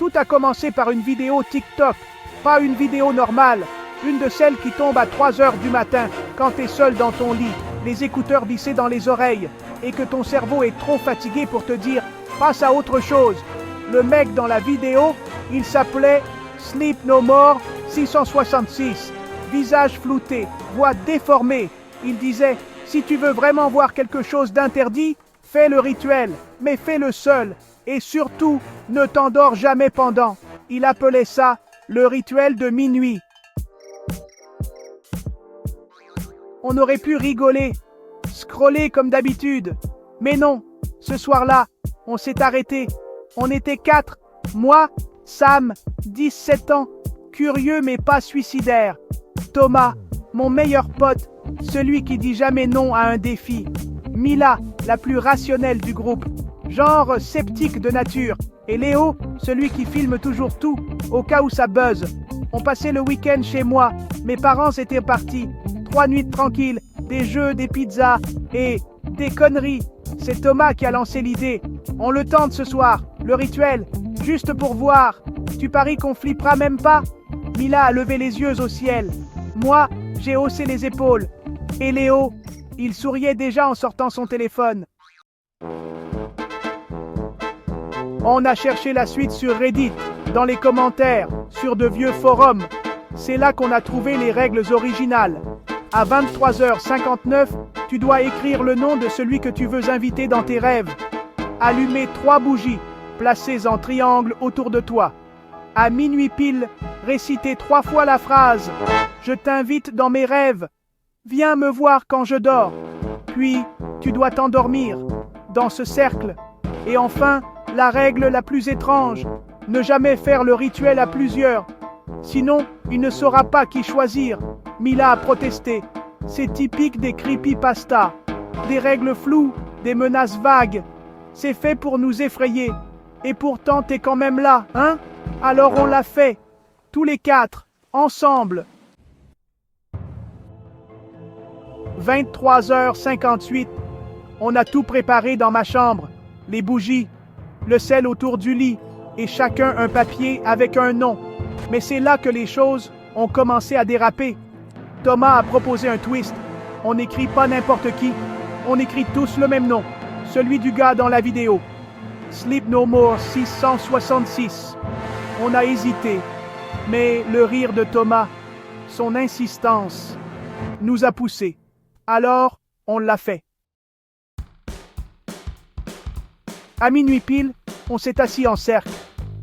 Tout a commencé par une vidéo TikTok, pas une vidéo normale, une de celles qui tombent à 3 heures du matin quand t'es seul dans ton lit, les écouteurs vissés dans les oreilles, et que ton cerveau est trop fatigué pour te dire « passe à autre chose ». Le mec dans la vidéo, il s'appelait Sleep No More 666, visage flouté, voix déformée. Il disait « si tu veux vraiment voir quelque chose d'interdit, fais le rituel, mais fais-le seul, et surtout, ne t'endors jamais pendant ». Il appelait ça le rituel de minuit. On aurait pu rigoler, scroller comme d'habitude. Mais non, ce soir-là, on s'est arrêté. On était 4, moi, Sam, 17 ans, curieux mais pas suicidaire. Thomas, mon meilleur pote, celui qui dit jamais non à un défi. Mila, la plus rationnelle du groupe, genre sceptique de nature. Et Léo, celui qui filme toujours tout, au cas où ça buzz. On passait le week-end chez moi, mes parents étaient partis. 3 nuits tranquilles, des jeux, des pizzas et des conneries. C'est Thomas qui a lancé l'idée. On le tente ce soir, le rituel, juste pour voir. Tu paries qu'on flippera même pas? Mila a levé les yeux au ciel. Moi, j'ai haussé les épaules. Et Léo, il souriait déjà en sortant son téléphone. On a cherché la suite sur Reddit, dans les commentaires, sur de vieux forums. C'est là qu'on a trouvé les règles originales. À 23h59, tu dois écrire le nom de celui que tu veux inviter dans tes rêves. Allumer 3 bougies, placées en triangle autour de toi. À minuit pile, réciter 3 fois la phrase « Je t'invite dans mes rêves. Viens me voir quand je dors. » Puis, tu dois t'endormir, dans ce cercle. Et enfin, la règle la plus étrange, ne jamais faire le rituel à plusieurs. Sinon, il ne saura pas qui choisir. Mila a protesté. C'est typique des creepypasta. Des règles floues, des menaces vagues. C'est fait pour nous effrayer. Et pourtant, t'es quand même là, hein? Alors on l'a fait. Tous les 4, ensemble. 23h58. On a tout préparé dans ma chambre. Les bougies, le sel autour du lit et chacun un papier avec un nom. Mais c'est là que les choses ont commencé à déraper. Thomas a proposé un twist. On n'écrit pas n'importe qui. On écrit tous le même nom. Celui du gars dans la vidéo. Sleep No More 666. On a hésité. Mais le rire de Thomas, son insistance, nous a poussés. Alors, on l'a fait. À minuit pile, on s'est assis en cercle.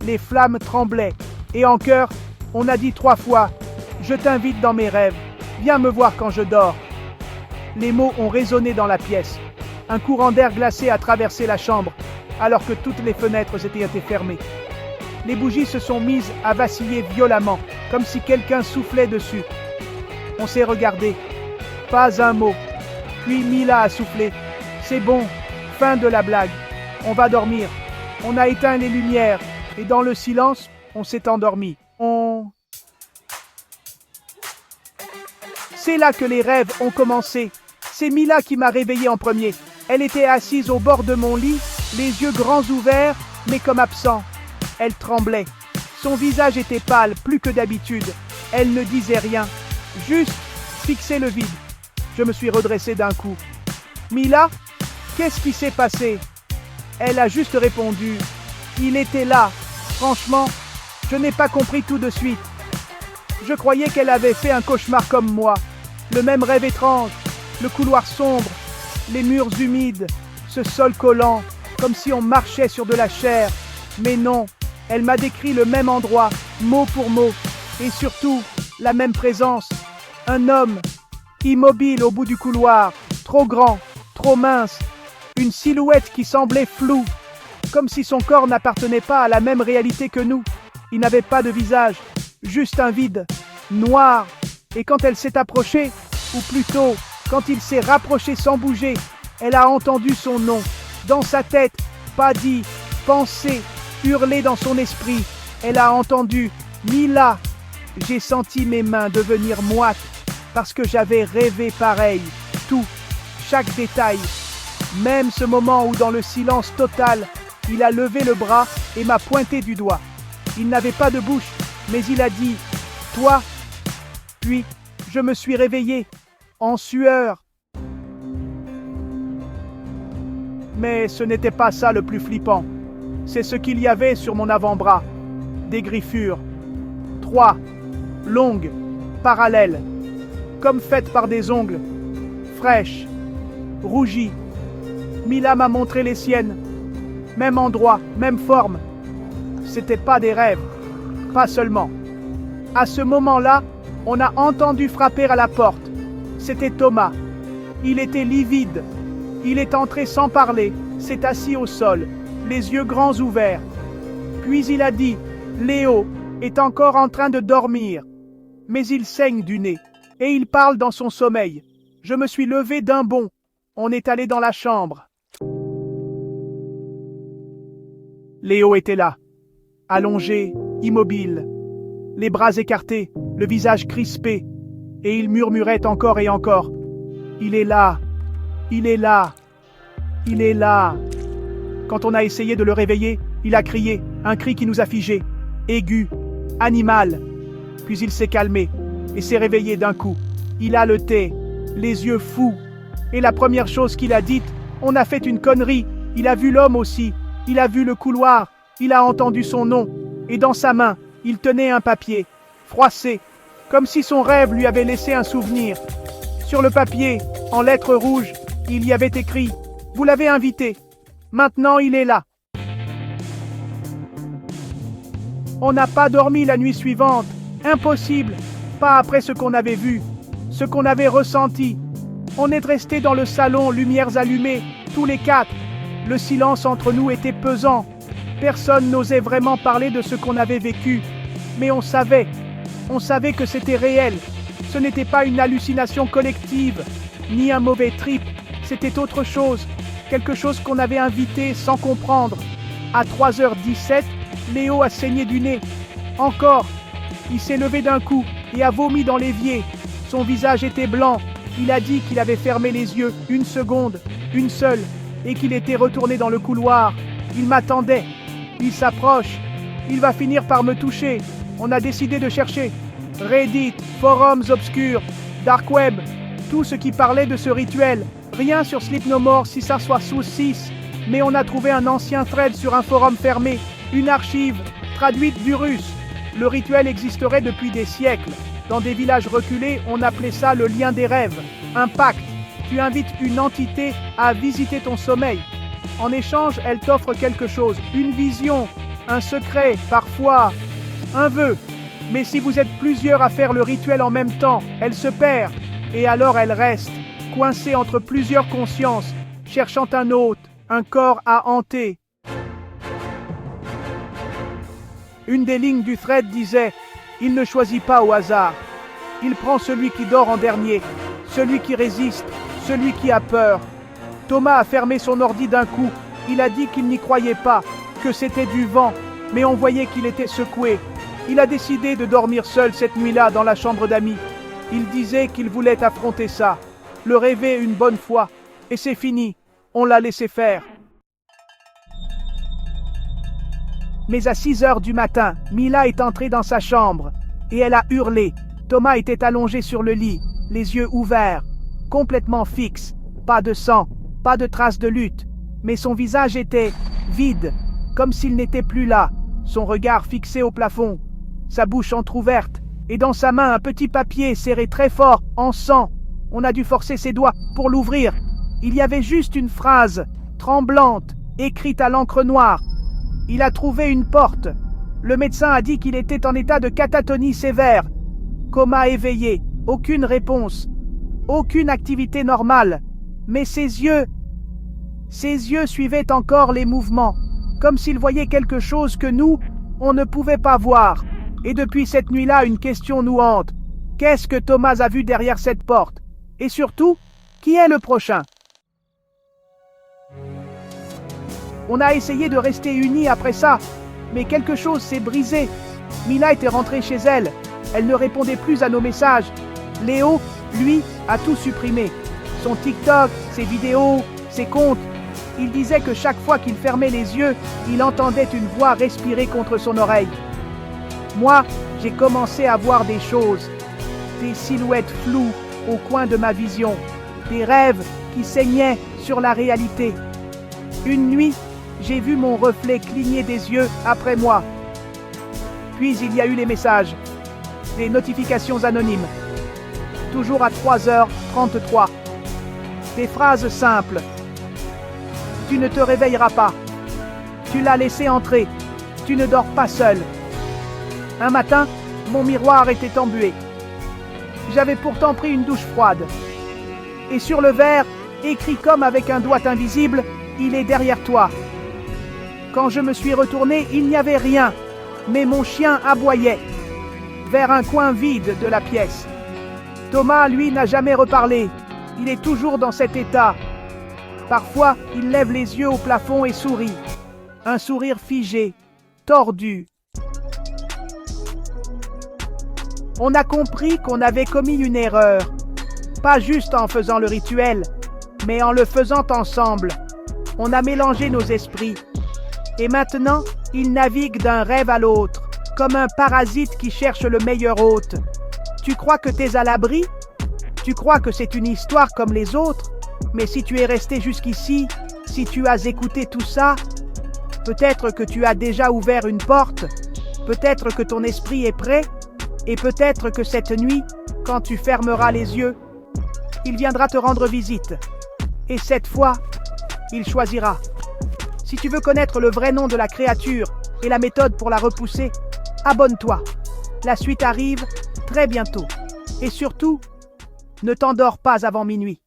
Les flammes tremblaient. Et en chœur, on a dit 3 fois « Je t'invite dans mes rêves. Viens me voir quand je dors. » Les mots ont résonné dans la pièce. Un courant d'air glacé a traversé la chambre, alors que toutes les fenêtres étaient fermées. Les bougies se sont mises à vaciller violemment, comme si quelqu'un soufflait dessus. On s'est regardé. Pas un mot. Puis Mila a soufflé. « C'est bon, fin de la blague. On va dormir. » On a éteint les lumières, et dans le silence, on s'est endormi. C'est là que les rêves ont commencé. C'est Mila qui m'a réveillé en premier. Elle était assise au bord de mon lit, les yeux grands ouverts, mais comme absents. Elle tremblait. Son visage était pâle, plus que d'habitude. Elle ne disait rien, juste fixait le vide. Je me suis redressé d'un coup. « Mila, qu'est-ce qui s'est passé ?» Elle a juste répondu « Il était là. Franchement, je n'ai pas compris tout de suite. Je croyais qu'elle avait fait un cauchemar comme moi. Le même rêve étrange, le couloir sombre, les murs humides, ce sol collant, comme si on marchait sur de la chair. Mais non, elle m'a décrit le même endroit, mot pour mot, et surtout, la même présence. Un homme, immobile au bout du couloir, trop grand, trop mince, une silhouette qui semblait floue, comme si son corps n'appartenait pas à la même réalité que nous. Il n'avait pas de visage, juste un vide, noir. Et quand elle s'est approchée, ou plutôt, quand il s'est rapproché sans bouger, elle a entendu son nom, dans sa tête, pas dit, pensé, hurlé dans son esprit. Elle a entendu « Mila ». J'ai senti mes mains devenir moites, parce que j'avais rêvé pareil, tout, chaque détail. Même ce moment où dans le silence total, il a levé le bras et m'a pointé du doigt. Il n'avait pas de bouche, mais il a dit « Toi ». Puis, je me suis réveillé, en sueur. Mais ce n'était pas ça le plus flippant. C'est ce qu'il y avait sur mon avant-bras. Des griffures. 3, longues, parallèles, comme faites par des ongles, fraîches, rougies. Mila m'a montré les siennes. Même endroit, même forme. C'était pas des rêves, pas seulement. À ce moment-là, on a entendu frapper à la porte. C'était Thomas. Il était livide. Il est entré sans parler, s'est assis au sol, les yeux grands ouverts. Puis il a dit « Léo est encore en train de dormir. » Mais il saigne du nez, et il parle dans son sommeil. Je me suis levé d'un bond. On est allé dans la chambre. Léo était là, allongé, immobile, les bras écartés, le visage crispé, et il murmurait encore et encore. « Il est là, il est là, il est là. » Quand on a essayé de le réveiller, il a crié, un cri qui nous a figés, aigu, animal. Puis il s'est calmé et s'est réveillé d'un coup. Il a le thé, les yeux fous. Et la première chose qu'il a dite, on a fait une connerie. Il a vu l'homme aussi. Il a vu le couloir. Il a entendu son nom. Et dans sa main, il tenait un papier, froissé, comme si son rêve lui avait laissé un souvenir. Sur le papier, en lettres rouges, il y avait écrit « Vous l'avez invité. Maintenant, il est là. » On n'a pas dormi la nuit suivante. Impossible. Pas après ce qu'on avait vu, ce qu'on avait ressenti. On est resté dans le salon, lumières allumées, tous les quatre. Le silence entre nous était pesant. Personne n'osait vraiment parler de ce qu'on avait vécu. Mais on savait que c'était réel. Ce n'était pas une hallucination collective, ni un mauvais trip. C'était autre chose, quelque chose qu'on avait invité sans comprendre. À 3h17, Léo a saigné du nez. Encore. Il s'est levé d'un coup et a vomi dans l'évier. Son visage était blanc. Il a dit qu'il avait fermé les yeux une seconde, une seule, et qu'il était retourné dans le couloir. Il m'attendait. Il s'approche. Il va finir par me toucher. On a décidé de chercher. Reddit, forums obscurs, dark web, tout ce qui parlait de ce rituel. Rien sur Sleep No More si ça soit sous 6, mais on a trouvé un ancien thread sur un forum fermé, une archive, traduite du russe. Le rituel existerait depuis des siècles. Dans des villages reculés, on appelait ça le lien des rêves, un pacte. Tu invites une entité à visiter ton sommeil. En échange, elle t'offre quelque chose, une vision, un secret, parfois un vœu. Mais si vous êtes plusieurs à faire le rituel en même temps, elle se perd. Et alors elle reste, coincée entre plusieurs consciences, cherchant un hôte, un corps à hanter. Une des lignes du thread disait « Il ne choisit pas au hasard. Il prend celui qui dort en dernier, celui qui résiste, celui qui a peur. » Thomas a fermé son ordi d'un coup. Il a dit qu'il n'y croyait pas, que c'était du vent, mais on voyait qu'il était secoué. Il a décidé de dormir seul cette nuit-là dans la chambre d'amis. Il disait qu'il voulait affronter ça, le rêver une bonne fois. Et c'est fini, on l'a laissé faire. Mais à 6h du matin, Mila est entrée dans sa chambre et elle a hurlé. Thomas était allongé sur le lit, les yeux ouverts, complètement fixe, pas de sang, pas de traces de lutte, mais son visage était vide, comme s'il n'était plus là, son regard fixé au plafond, sa bouche entr'ouverte, et dans sa main un petit papier serré très fort, en sang. On a dû forcer ses doigts pour l'ouvrir. Il y avait juste une phrase, tremblante, écrite à l'encre noire. Il a trouvé une porte. Le médecin a dit qu'il était en état de catatonie sévère. Coma éveillé, aucune réponse, aucune activité normale. Mais ses yeux suivaient encore les mouvements, comme s'il voyait quelque chose que nous, on ne pouvait pas voir. Et depuis cette nuit-là, une question nous hante. Qu'est-ce que Thomas a vu derrière cette porte? Et surtout, qui est le prochain? On a essayé de rester unis après ça, mais quelque chose s'est brisé. Mila était rentrée chez elle. Elle ne répondait plus à nos messages. Léo, lui, a tout supprimé. Son TikTok, ses vidéos, ses comptes. Il disait que chaque fois qu'il fermait les yeux, il entendait une voix respirer contre son oreille. Moi, j'ai commencé à voir des choses, des silhouettes floues au coin de ma vision, des rêves qui saignaient sur la réalité. Une nuit, j'ai vu mon reflet cligner des yeux après moi. Puis il y a eu les messages, des notifications anonymes, toujours à 3h33. Des phrases simples. Tu ne te réveilleras pas. Tu l'as laissé entrer. Tu ne dors pas seul. Un matin, mon miroir était embué. J'avais pourtant pris une douche froide. Et sur le verre, écrit comme avec un doigt invisible, il est derrière toi. Quand je me suis retourné, il n'y avait rien, mais mon chien aboyait vers un coin vide de la pièce. Thomas, lui, n'a jamais reparlé. Il est toujours dans cet état. Parfois, il lève les yeux au plafond et sourit. Un sourire figé, tordu. On a compris qu'on avait commis une erreur. Pas juste en faisant le rituel, mais en le faisant ensemble. On a mélangé nos esprits. Et maintenant, il navigue d'un rêve à l'autre, comme un parasite qui cherche le meilleur hôte. Tu crois que t'es à l'abri? Tu crois que c'est une histoire comme les autres? Mais si tu es resté jusqu'ici, si tu as écouté tout ça, peut-être que tu as déjà ouvert une porte, peut-être que ton esprit est prêt, et peut-être que cette nuit, quand tu fermeras les yeux, il viendra te rendre visite. Et cette fois, il choisira. Si tu veux connaître le vrai nom de la créature et la méthode pour la repousser, abonne-toi. La suite arrive très bientôt. Et surtout, ne t'endors pas avant minuit.